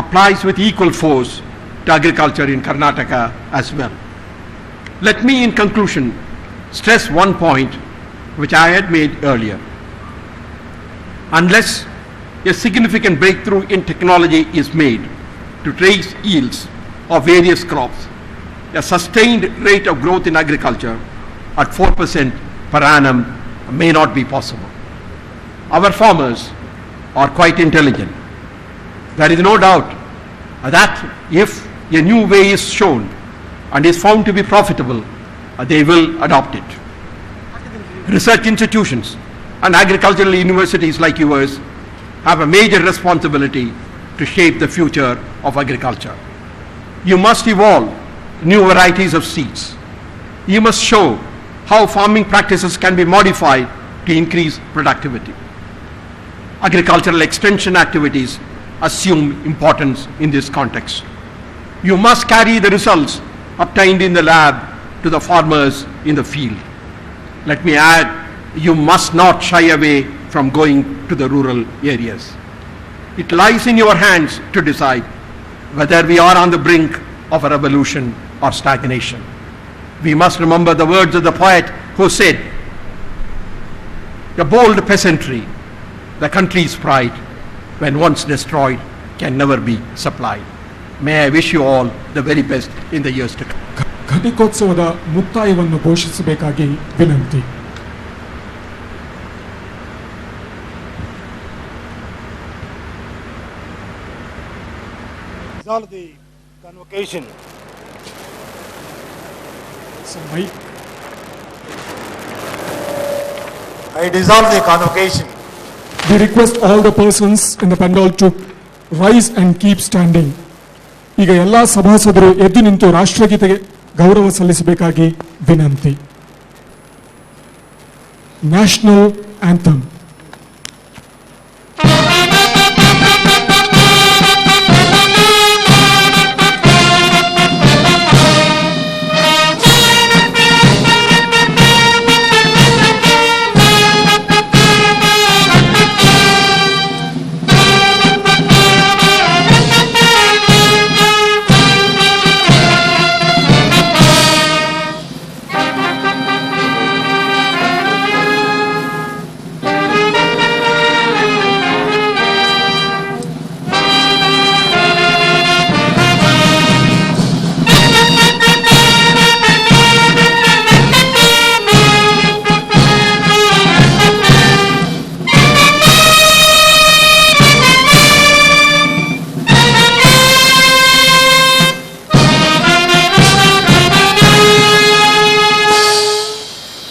applies with equal force to agriculture in Karnataka as well. Let me, in conclusion, stress one point which I had made earlier. Unless a significant breakthrough in technology is made to raise yields of various crops, a sustained rate of growth in agriculture at 4% per annum may not be possible. Our farmers are quite intelligent. There is no doubt that if a new way is shown and is found to be profitable, they will adopt it. Research institutions and agricultural universities like yours have a major responsibility to shape the future of agriculture. You must evolve new varieties of seeds. You must show how farming practices can be modified to increase productivity. Agricultural extension activities assume importance in this context. You must carry the results obtained in the lab to the farmers in the field. Let me add, you must not shy away from going to the rural areas. It lies in your hands to decide whether we are on the brink of a revolution or stagnation. We must remember the words of the poet who said, "The bold peasantry, the country's pride, when once destroyed, can never be supplied." May I wish you all the very best in the years to come. ಘಟಿಕೋತ್ಸವದ ಮುಕ್ತಾಯವನ್ನು ಘೋಷಿಸಬೇಕಾಗಿ ವಿನಂತಿ. Dissolve the convocation. I dissolve the convocation. We request all the persons in the pandal to rise and keep standing. ಈಗ ಎಲ್ಲ ಸಭಾಸದರು ಎದ್ದು ನಿಂತು ರಾಷ್ಟ್ರಗೀತೆಗೆ ಗೌರವ ಸಲ್ಲಿಸಬೇಕಾಗಿ ವಿನಂತಿ. National anthem.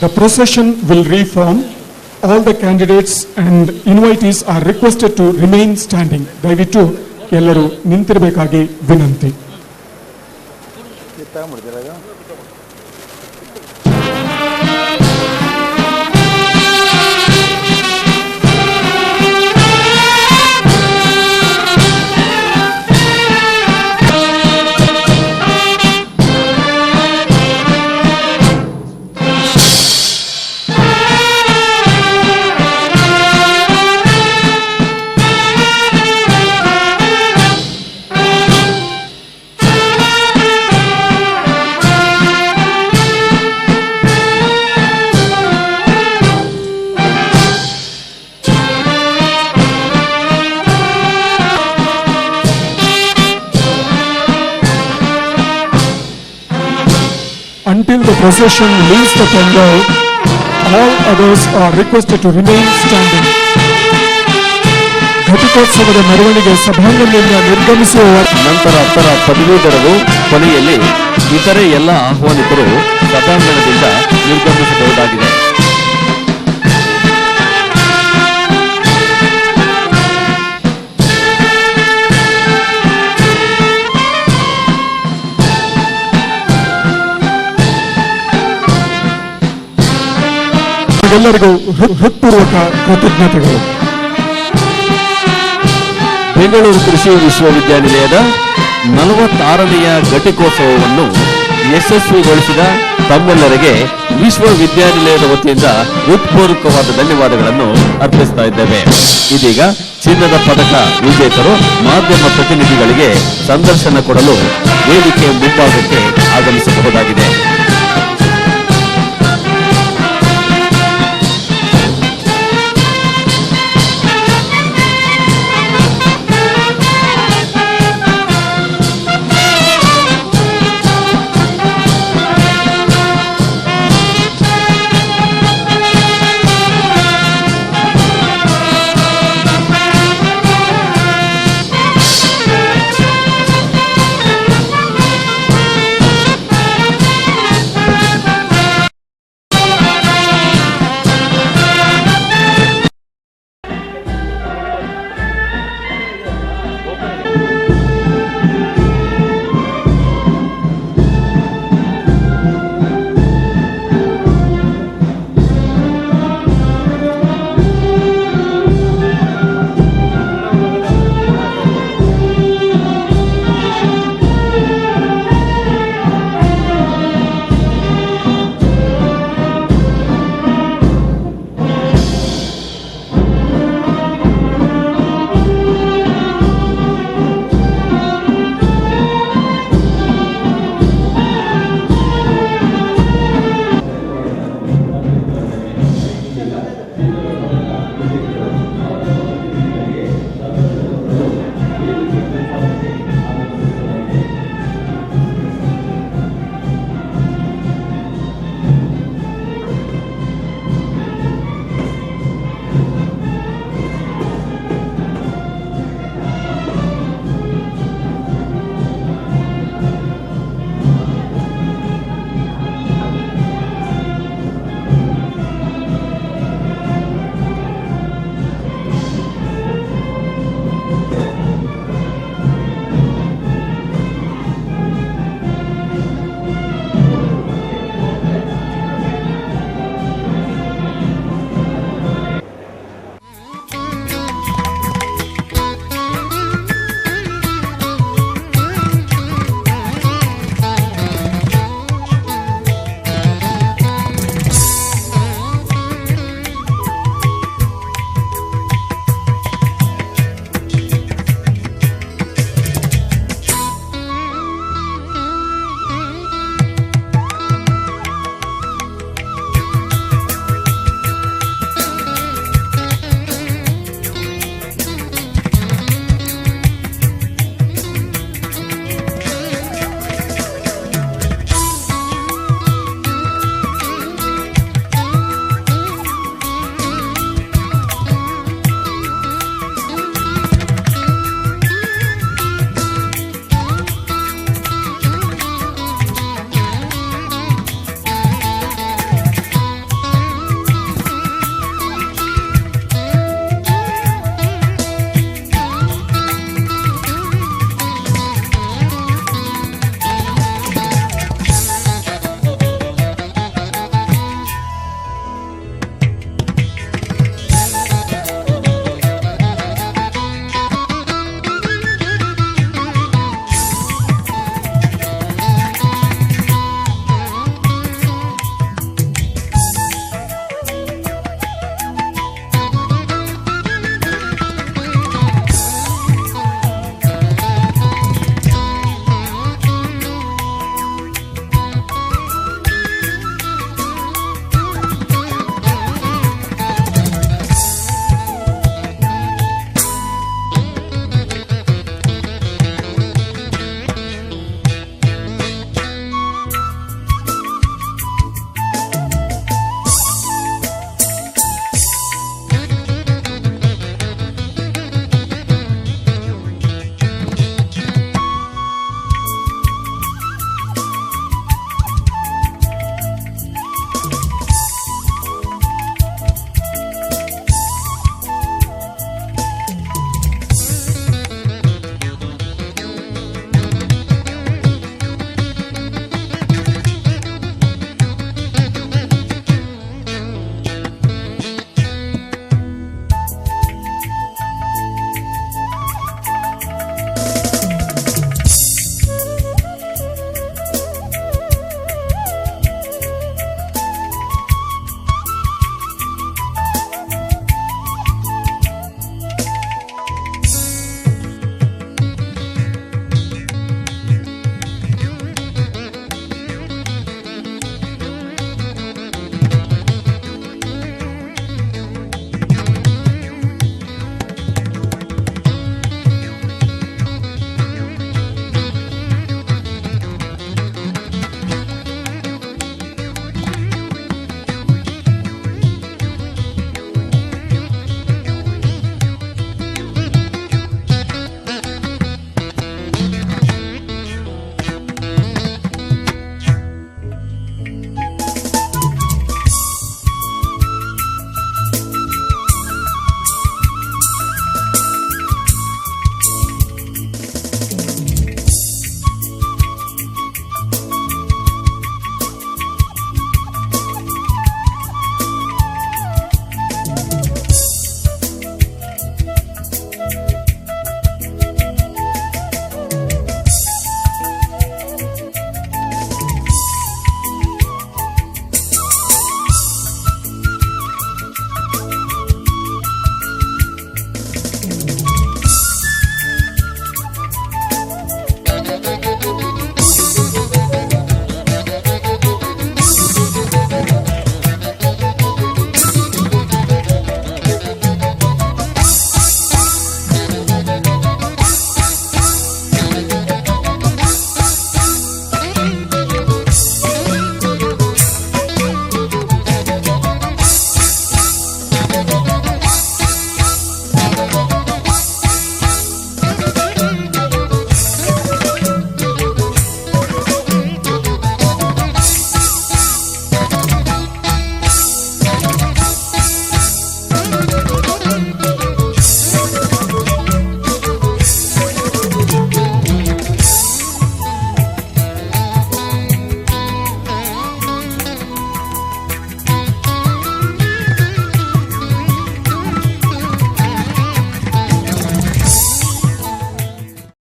The procession will reform. All the candidates and invitees are requested to remain standing. ದಯವಿಟ್ಟು ಎಲ್ಲರೂ ನಿಂತಿರಬೇಕಾಗಿ ವಿನಂತಿ. Until the procession leaves the pandal, all others are requested to remain standing. ಘಟಿಕೋತ್ಸವದ ಮೆರವಣಿಗೆ ಸಭಾಂಗಣದಿಂದ ನಿರ್ಗಮಿಸುವ ನಂತರ ಪದವೀಧರರು ಕೊನೆಯಲ್ಲಿ ಇತರೆ ಎಲ್ಲ ಆಹ್ವಾನಿತರು ಸಭಾಂಗಣದಿಂದ ನಿರ್ಗಮಿಸಬಹುದಾಗಿದೆ. ಎಲ್ಲರಿಗೂ ಹೃತ್ಪೂರ್ವಕ ಕೃತಜ್ಞತೆಗಳು. ಬೆಂಗಳೂರು ಕೃಷಿ ವಿಶ್ವವಿದ್ಯಾನಿಲಯದ 46ನೆಯ ಘಟಿಕೋತ್ಸವವನ್ನು ಯಶಸ್ವಿಗೊಳಿಸಿದ ತಮ್ಮೆಲ್ಲರಿಗೆ ವಿಶ್ವವಿದ್ಯಾನಿಲಯದ ವತಿಯಿಂದ ಹೃತ್ಪೂರ್ವಕವಾದ ಧನ್ಯವಾದಗಳನ್ನು ಅರ್ಪಿಸ್ತಾ ಇದ್ದೇವೆ. ಇದೀಗ ಚಿನ್ನದ ಪದಕ ವಿಜೇತರು ಮಾಧ್ಯಮ ಪ್ರತಿನಿಧಿಗಳಿಗೆ ಸಂದರ್ಶನ ಕೊಡಲು ವೇದಿಕೆ ಮುಂಭಾಗಕ್ಕೆ ಆಗಮಿಸಬಹುದಾಗಿದೆ.